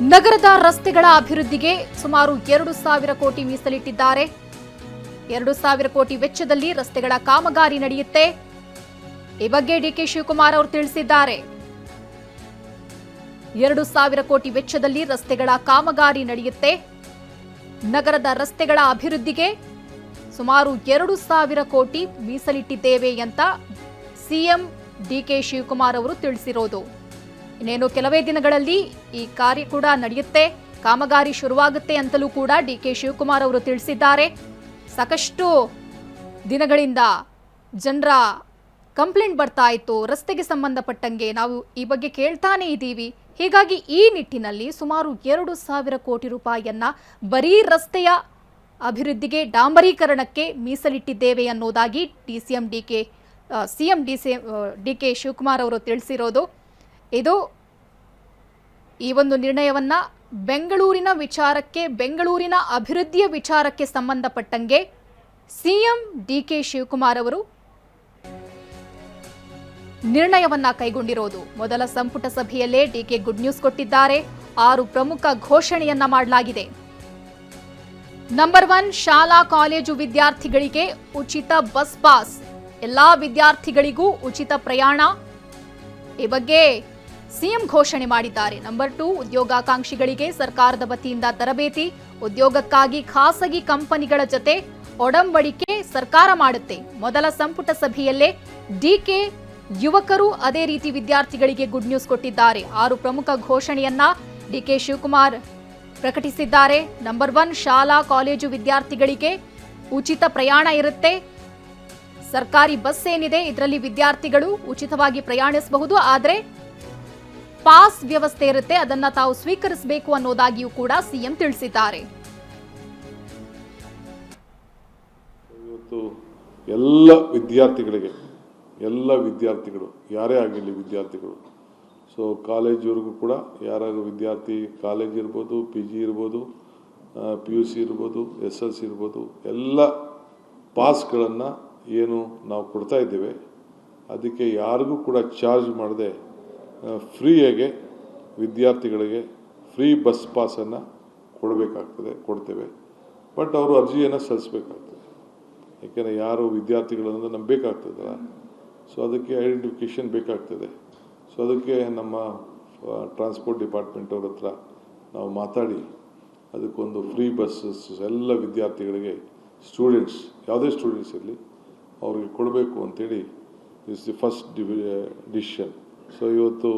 ನಗರದ ರಸ್ತೆಗಳ ಅಭಿವೃದ್ಧಿಗೆ ಸುಮಾರು 2,000 ಕೋಟಿ ಮೀಸಲಿಟ್ಟಿದ್ದಾರೆ. 2,000 ಕೋಟಿ ವೆಚ್ಚದಲ್ಲಿ ರಸ್ತೆಗಳ ಕಾಮಗಾರಿ ನಡೆಯುತ್ತೆ. ಈ ಬಗ್ಗೆ ಡಿಕೆ ಶಿವಕುಮಾರ್ ಅವರು ತಿಳಿಸಿದ್ದಾರೆ. 2,000 ಕೋಟಿ ವೆಚ್ಚದಲ್ಲಿ ರಸ್ತೆಗಳ ಕಾಮಗಾರಿ ನಡೆಯುತ್ತೆ. ನಗರದ ರಸ್ತೆಗಳ ಅಭಿವೃದ್ಧಿಗೆ ಸುಮಾರು 2,000 ಕೋಟಿ ಮೀಸಲಿಟ್ಟಿದ್ದೇವೆ ಅಂತ ಸಿಎಂ ಡಿಕೆ ಶಿವಕುಮಾರ್ ಅವರು ತಿಳಿಸಿರೋದು. ಇನ್ನೇನು ಕೆಲವೇ ದಿನಗಳಲ್ಲಿ ಈ ಕಾರ್ಯ ಕೂಡ ನಡೆಯುತ್ತೆ, ಕಾಮಗಾರಿ ಶುರುವಾಗುತ್ತೆ ಅಂತಲೂ ಕೂಡ ಡಿಕೆ ಶಿವಕುಮಾರ್ ಅವರು ತಿಳಿಸಿದ್ದಾರೆ. ಸಾಕಷ್ಟು ದಿನಗಳಿಂದ ಜನರ ಕಂಪ್ಲೇಂಟ್ ಬರ್ತಾ ಇತ್ತು ರಸ್ತೆಗೆ ಸಂಬಂಧಪಟ್ಟಂಗೆ, ನಾವು ಈ ಬಗ್ಗೆ ಕೇಳ್ತಾನೆ ಇದ್ದೀವಿ. ಹೀಗಾಗಿ ಈ ನಿಟ್ಟಿನಲ್ಲಿ ಸುಮಾರು 2,000 ಕೋಟಿ ರೂಪಾಯಿಯನ್ನ ಬರೀ ರಸ್ತೆಯ ಅಭಿವೃದ್ಧಿಗೆ, ಡಾಂಬರೀಕರಣಕ್ಕೆ ಮೀಸಲಿಟ್ಟಿದ್ದೇವೆ ಅನ್ನೋದಾಗಿ ಸಿಎಂ ಡಿಕೆ ಶಿವಕುಮಾರ್ ಅವರು ತಿಳಿಸಿರೋದು. ಇದು ಈ ಒಂದು ನಿರ್ಣಯವನ್ನ ಬೆಂಗಳೂರಿನ ವಿಚಾರಕ್ಕೆ, ಬೆಂಗಳೂರಿನ ಅಭಿವೃದ್ಧಿಯ ವಿಚಾರಕ್ಕೆ ಸಂಬಂಧಪಟ್ಟಂಗೆ ಸಿಎಂ ಡಿಕೆ ಶಿವಕುಮಾರ್ ಅವರು ನಿರ್ಣಯವನ್ನ ಕೈಗೊಂಡಿರೋದು. ಮೊದಲ ಸಂಪುಟ ಸಭೆಯಲ್ಲೇ ಡಿಕೆ ಗುಡ್ ನ್ಯೂಸ್ ಕೊಟ್ಟಿದ್ದಾರೆ. 6 ಪ್ರಮುಖ ಘೋಷಣೆಯನ್ನ ಮಾಡಲಾಗಿದೆ. ನಂಬರ್ 1, ಶಾಲಾ ಕಾಲೇಜು ವಿದ್ಯಾರ್ಥಿಗಳಿಗೆ ಉಚಿತ ಬಸ್ ಪಾಸ್, ಎಲ್ಲಾ ವಿದ್ಯಾರ್ಥಿಗಳಿಗೂ ಉಚಿತ ಪ್ರಯಾಣ. ಈ ಬಗ್ಗೆ ಸಿಎಂ ಘೋಷಣೆ ಮಾಡಿದ್ದಾರೆ. ನಂಬರ್ 2, ಉದ್ಯೋಗಾಕಾಂಕ್ಷಿಗಳಿಗೆ ಸರ್ಕಾರದ ವತಿಯಿಂದ ತರಬೇತಿ, ಉದ್ಯೋಗಕ್ಕಾಗಿ ಖಾಸಗಿ ಕಂಪನಿಗಳ ಜೊತೆ ಒಡಂಬಡಿಕೆ ಸರ್ಕಾರ ಮಾಡುತ್ತೆ. ಮೊದಲ ಸಂಪುಟ ಸಭೆಯಲ್ಲೇ ಡಿಕೆ ಯುವಕರು ಅದೇ ರೀತಿ ವಿದ್ಯಾರ್ಥಿಗಳಿಗೆ ಗುಡ್ ನ್ಯೂಸ್ ಕೊಟ್ಟಿದ್ದಾರೆ. 6 ಪ್ರಮುಖ ಘೋಷಣೆಯನ್ನ ಡಿಕೆ ಶಿವಕುಮಾರ್ ಪ್ರಕಟಿಸಿದ್ದಾರೆ. ನಂಬರ್ 1, ಶಾಲಾ ಕಾಲೇಜು ವಿದ್ಯಾರ್ಥಿಗಳಿಗೆ ಉಚಿತ ಪ್ರಯಾಣ ಇರುತ್ತೆ. ಸರ್ಕಾರಿ ಬಸ್ ಏನಿದೆ ಇದರಲ್ಲಿ ವಿದ್ಯಾರ್ಥಿಗಳು ಉಚಿತವಾಗಿ ಪ್ರಯಾಣಿಸಬಹುದು, ಆದರೆ ಪಾಸ್ ವ್ಯವಸ್ಥೆ ಇರುತ್ತೆ, ಅದನ್ನ ತಾವು ಸ್ವೀಕರಿಸಬೇಕು ಅನ್ನೋದಾಗಿಯೂ ಕೂಡ ಸಿಎಂ ತಿಳಿಸಿದ್ದಾರೆ. ಇವತ್ತು ಎಲ್ಲ ವಿದ್ಯಾರ್ಥಿಗಳು ಯಾರೇ ಆಗಿರಲಿ ವಿದ್ಯಾರ್ಥಿಗಳು, ಸೊ ಕಾಲೇಜ್ವರೆಗೂ ಕೂಡ ಯಾರು ವಿದ್ಯಾರ್ಥಿ, ಕಾಲೇಜ್ ಇರ್ಬೋದು, PG ಇರ್ಬೋದು, PUC ಇರ್ಬೋದು, SLC ಇರ್ಬೋದು, ಎಲ್ಲ ಪಾಸ್ಗಳನ್ನು ಏನು ನಾವು ಕೊಡ್ತಾ ಇದ್ದೇವೆ ಅದಕ್ಕೆ ಯಾರಿಗೂ ಕೂಡ ಚಾರ್ಜ್ ಮಾಡದೆ ಫ್ರೀಯಾಗೆ ವಿದ್ಯಾರ್ಥಿಗಳಿಗೆ ಫ್ರೀ ಬಸ್ ಪಾಸನ್ನು ಕೊಡ್ತೇವೆ. ಬಟ್ ಅವರು ಅರ್ಜಿಯನ್ನು ಸಲ್ಲಿಸಬೇಕಾಗ್ತದೆ, ಯಾಕೆಂದರೆ ಯಾರು ವಿದ್ಯಾರ್ಥಿಗಳನ್ನು ನಂಬಬೇಕಾಗ್ತದಲ್ಲ, ಸೊ ಅದಕ್ಕೆ ಐಡೆಂಟಿಫಿಕೇಷನ್ ಬೇಕಾಗ್ತದೆ. ಸೊ ಅದಕ್ಕೆ ನಮ್ಮ ಟ್ರಾನ್ಸ್ಪೋರ್ಟ್ ಡಿಪಾರ್ಟ್ಮೆಂಟ್ ಅವ್ರ ಹತ್ರ ನಾವು ಮಾತಾಡಿ ಅದಕ್ಕೊಂದು ಫ್ರೀ ಬಸ್ಸಸ್ ಎಲ್ಲ ವಿದ್ಯಾರ್ಥಿಗಳಿಗೆ, ಸ್ಟೂಡೆಂಟ್ಸ್ ಯಾವುದೇ ಸ್ಟೂಡೆಂಟ್ಸ್ ಇರಲಿ ಅವ್ರಿಗೆ ಕೊಡಬೇಕು ಅಂತೇಳಿ is the first decision. So ಇವತ್ತು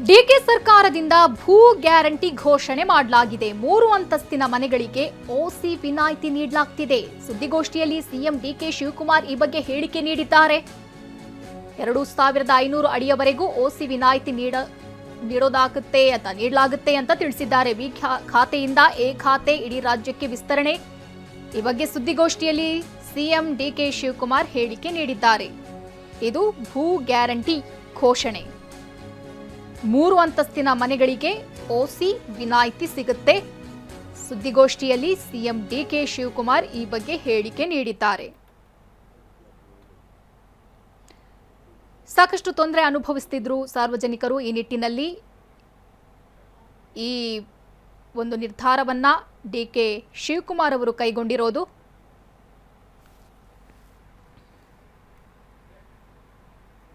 ಡಿಕೆ ಸರ್ಕಾರದಿಂದ ಭೂ ಗ್ಯಾರಂಟಿ ಘೋಷಣೆ ಮಾಡಲಾಗಿದೆ. 3 ಅಂತಸ್ತಿನ ಮನೆಗಳಿಗೆ ಓಸಿ ವಿನಾಯಿತಿ ನೀಡಲಾಗ್ತಿದೆ. ಸುದ್ದಿಗೋಷ್ಠಿಯಲ್ಲಿ ಸಿಎಂ ಡಿಕೆ ಶಿವಕುಮಾರ್ ಈ ಬಗ್ಗೆ ಹೇಳಿಕೆ ನೀಡಿದ್ದಾರೆ. 2,500 ಅಡಿಯವರೆಗೂ ಓಸಿ ವಿನಾಯಿತಿ ನೀಡಲಾಗುತ್ತೆ ಅಂತ ತಿಳಿಸಿದ್ದಾರೆ. ಬಿ ಖಾತೆಯಿಂದ ಎ ಖಾತೆ ಇಡೀ ರಾಜ್ಯಕ್ಕೆ ವಿಸ್ತರಣೆ. ಈ ಬಗ್ಗೆ ಸುದ್ದಿಗೋಷ್ಠಿಯಲ್ಲಿ ಸಿಎಂ ಡಿಕೆ ಶಿವಕುಮಾರ್ ಹೇಳಿಕೆ ನೀಡಿದ್ದಾರೆ. ಇದು ಭೂ ಗ್ಯಾರಂಟಿ ಘೋಷಣೆ. 3 ಅಂತಸ್ತಿನ ಮನೆಗಳಿಗೆ ಓಸಿ ವಿನಾಯಿತಿ ಸಿಗುತ್ತೆ. ಸುದ್ದಿಗೋಷ್ಠಿಯಲ್ಲಿ ಸಿಎಂ ಡಿಕೆ ಶಿವಕುಮಾರ್ ಈ ಬಗ್ಗೆ ಹೇಳಿಕೆ ನೀಡಿದ್ದಾರೆ. ಸಾಕಷ್ಟು ತೊಂದರೆ ಅನುಭವಿಸುತ್ತಿದ್ರು ಸಾರ್ವಜನಿಕರು. ಈ ನಿಟ್ಟಿನಲ್ಲಿ ಈ ಒಂದು ನಿರ್ಧಾರವನ್ನ ಡಿಕೆ ಶಿವಕುಮಾರ್ ಅವರು ಕೈಗೊಂಡಿರೋದು.